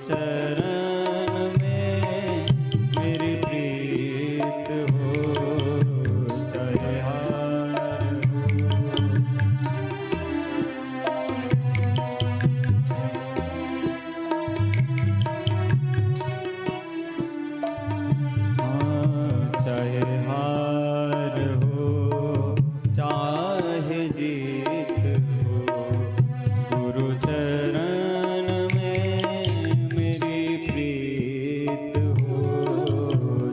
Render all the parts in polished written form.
चरण में मेरी प्रीत हो, चाहे हार चाहे हार हो चाहे जीत हो, गुरु चरण में मेरी प्रीत हो,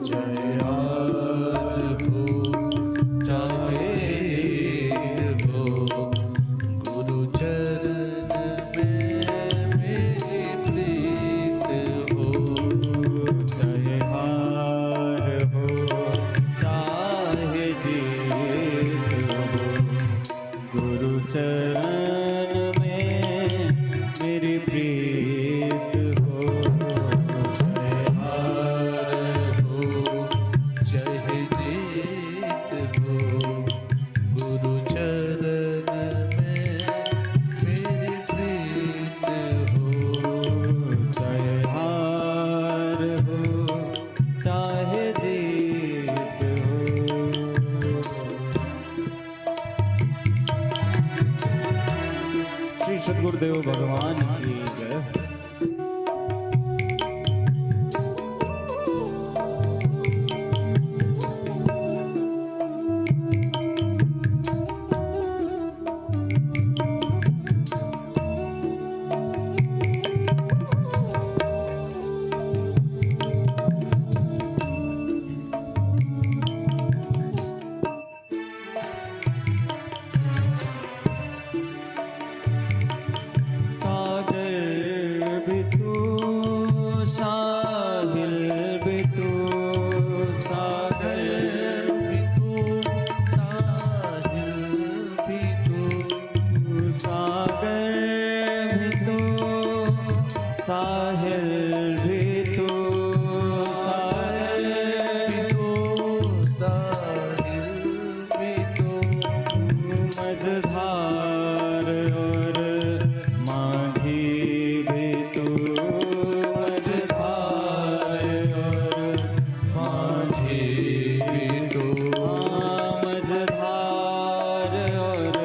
चाहे हार हो चाहे जीत हो, गुरु चरण में मेरी प्रीत हो, चाहे हार हो चाहे जीत हो, गुरु चरण में मेरी प्रीत हो, चाहे हार हो चाहे जीत हो, गुरु चरण में मेरी प्रीत हो, चाहे हार हो चाहे जीत हो। श्री सद्गुरुदेव भगवान की जय। साहिल भी तू, साहिल भी तू, साहिल भी तू, मझधार और माझी भी तू, मझधार और माझी भी तू, मझधार और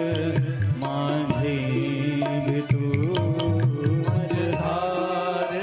माझी भी तू, मझधार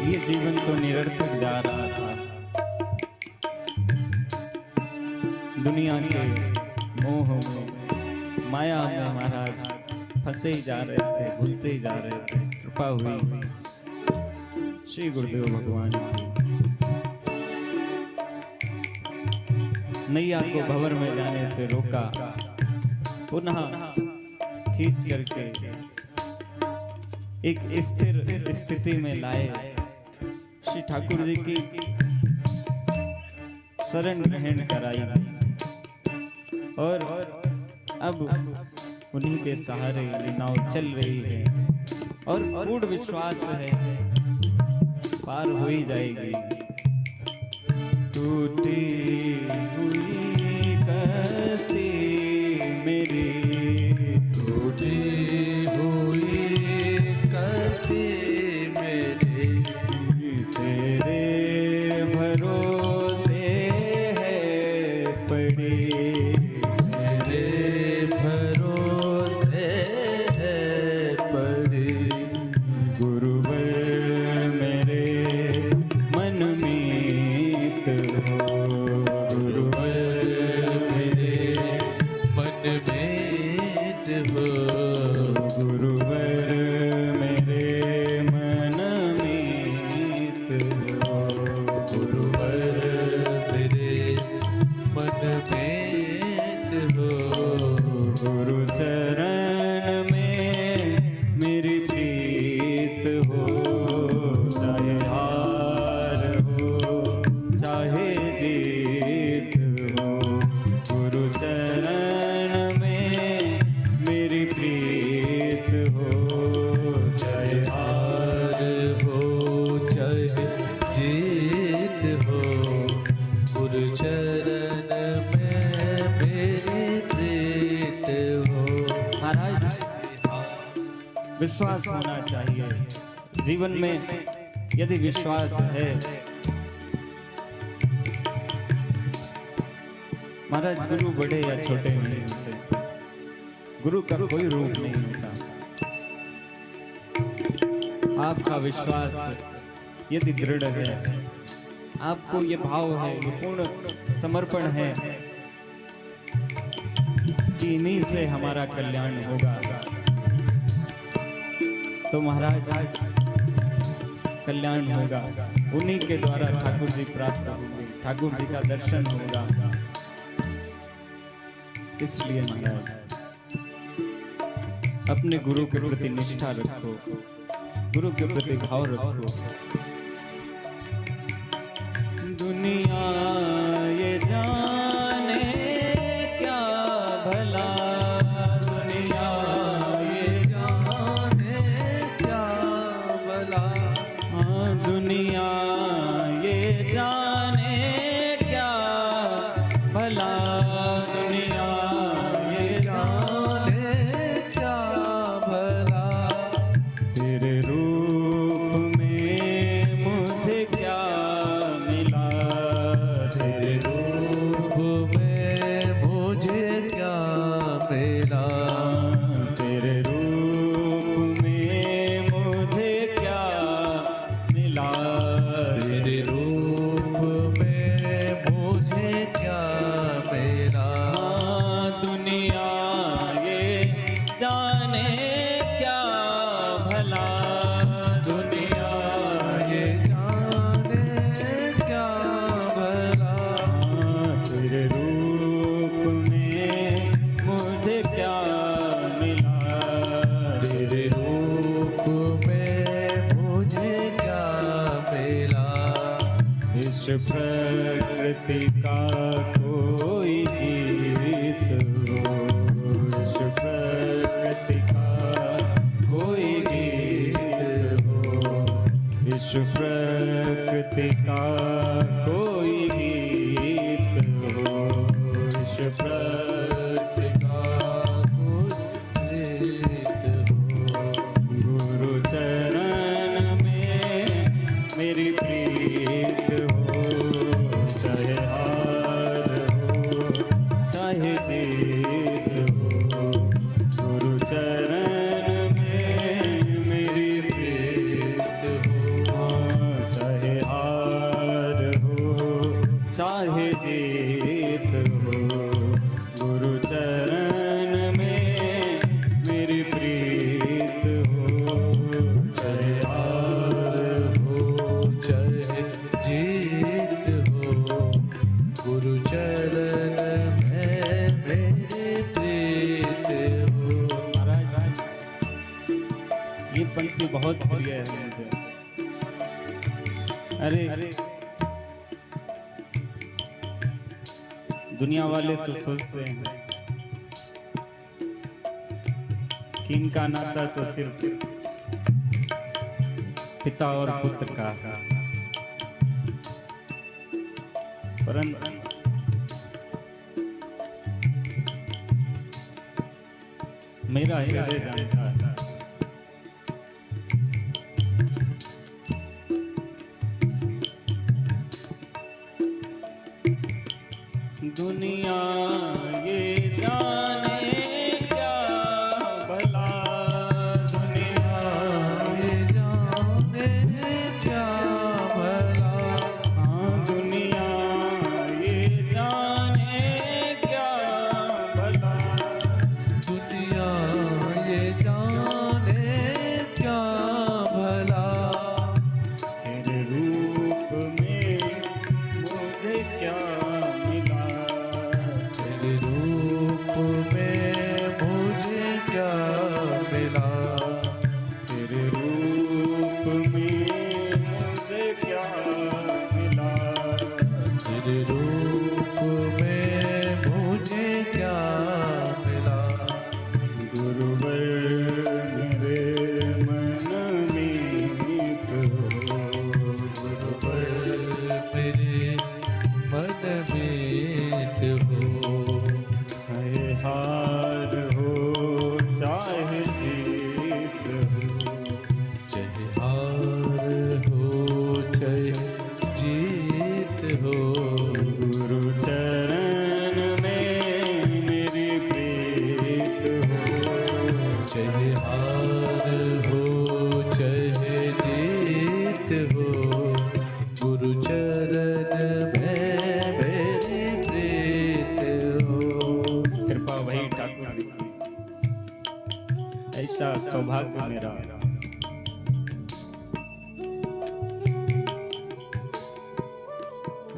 ये जीवन तो निरर्थक जा रहा था। दुनिया के मोह में, माया में महाराज फंसे ही जा रहे थे, भूलते ही जा रहे थे। कृपा हुई श्री गुरुदेव भगवान की। नैया को भंवर में जाने से रोका, पुनः खींच करके एक स्थिर स्थिति में लाए। श्री ठाकुर जी की शरण ग्रहण कराई और अब उन्हीं के सहारे ये नाव चल रही है और पूर्ण विश्वास है पार हो ही जाएगी। टूटी हुई कश्ती मेरी, टूटी हुई कश्ती मेरी, तेरे भरोसे है पड़ी, तेरे भरोसे है पड़ी। गुरुवर मेरे मन मीत हो, गुरुवर मेरे मन में हो, गुरुवर मेरे मन मीत हो, गुरुवर मेरे मन में हो। गुरु चरण में मेरी प्रीत हो, चाहे हार हो चाहे जीत हो। गुरु चरण में मेरी प्रीत हो, चाहे हार हो चाहे जीत हो, गुरु चरण में मेरी प्रीत हो। महाराज विश्वास होना चाहिए जीवन में। यदि विश्वास है महाराज, गुरु बड़े या छोटे नहीं होते, गुरु का कोई रूप नहीं होता। आपका विश्वास यदि दृढ़ है, आपको ये भाव है, ये पूर्ण समर्पण है कि इन्हीं से हमारा कल्याण होगा, तो महाराज कल्याण होगा। उन्हीं के द्वारा ठाकुर जी प्राप्त होंगे, ठाकुर जी का दर्शन होगा। इसलिए महाराज अपने गुरु के प्रति निष्ठा रखो, गुरु के प्रति भाव रखो। दुनिया ये जाने क्या भला, दुनिया ये जाने क्या भला, हाँ दुनिया ये जाने क्या भला, दुनिया ये जाने क्या भला। तेरे रूप में मुझे क्या मिला, तेरे रूप में मुझे क्या मिला, तेरे रूप में मुझे क्या मिला, तेरे रूप में मुझे क्या मिला। दुनिया ये जाने क्या भला, दुनिया ये जाने क्या भला, तेरे रूप में मुझे क्या मिला, तेरे रूप में मुझे क्या मिला। इस प्रकृति का कोई गीत हो, इस प्रकृति का कोई गीत हो, इस प्रकृति का कोई गीत हो, इस प्रकृति का गुरु चरण में मेरी प्रीत हो, चाहे हार हो चाहे जीत हो। गुरु चरण में मेरी प्रीत हो, ये पंक्ति बहुत प्रिय है मुझे। अरे दुनिया वाले तो सोचते हैं कि इनका नाता तो सिर्फ पिता और पुत्र का है, परंतु मेरा हृदय जानता है दुनिया ये जाने क्या भला, दुनिया ये जाने क्या भला, हाँ दुनिया ये जाने क्या भला, दुनिया ये जाने क्या भला, तेरे रूप में मुझे क्या मिला, तेरे रूप में मुझे क्या मिला, तेरे रूप में मुझे क्या मिला, तेरे रूप में मुझे क्या मिला, गुरुवर मेरे मन में तो गुरुवर मेरे मन मीत हो, चाहे हार हो चाहे जीत हो, चाहे हार हो चाहे जीत हो, गुरु चरण में मेरी प्रीत हो, चाहे हार हो चाहे जीत हो, गुरु चरण में मेरी प्रीत हो। कृपा वही ठाकुर की, ऐसा सौभाग्य मेरा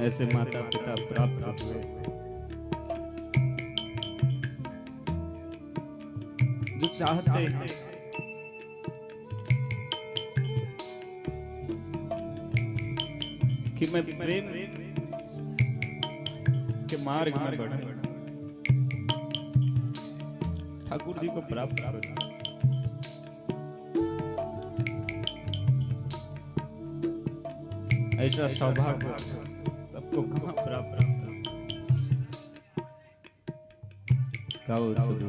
ऐसे माता पिता प्राप्त हुए जो चाहते हैं कि मैं प्रेम के मार्ग में बढ़ूं, ठाकुर जी को प्राप्त करूं। ऐसा सौभाग्य सबको कहाँ प्राप्त होता? गाओ सभी।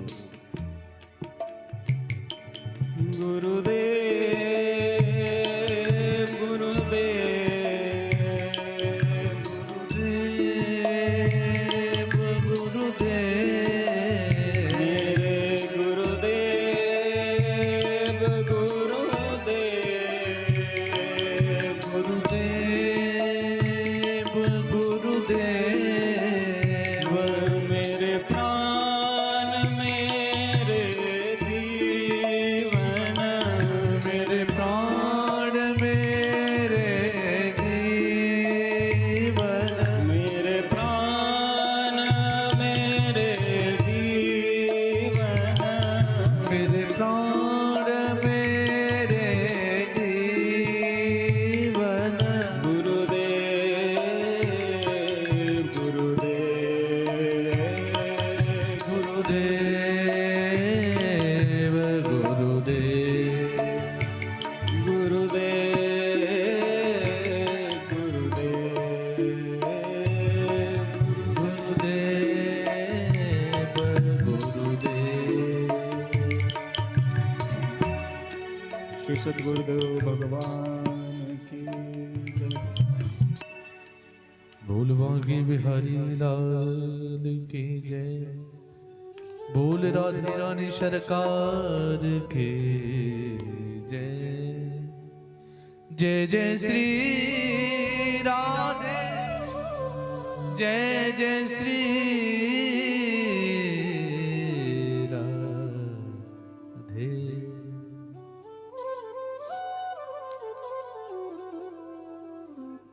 गुरुदेव गुरुदेव गुरुदेव गुरुदेव मेरे गुरुदेव गुरुदेव गुरुदेव गुरुदेव मेरे प्राण मेरे जीवन, मेरे प्राण मेरे जीवन, मेरे प्राण मेरे जीवन, मेरे प्राण मेरे जीवन, गुरुदेव गुरुदेव गुरुदेव गुरुदेव गुरुदेव गुरुदेव गुरुदेव श्री सद्गुरुदेव भगवान की जय। बोल बांके बिहारी लाल की जय, बोल राधे रानी सरकार के जय, जय जय श्री राधे, जय जय श्री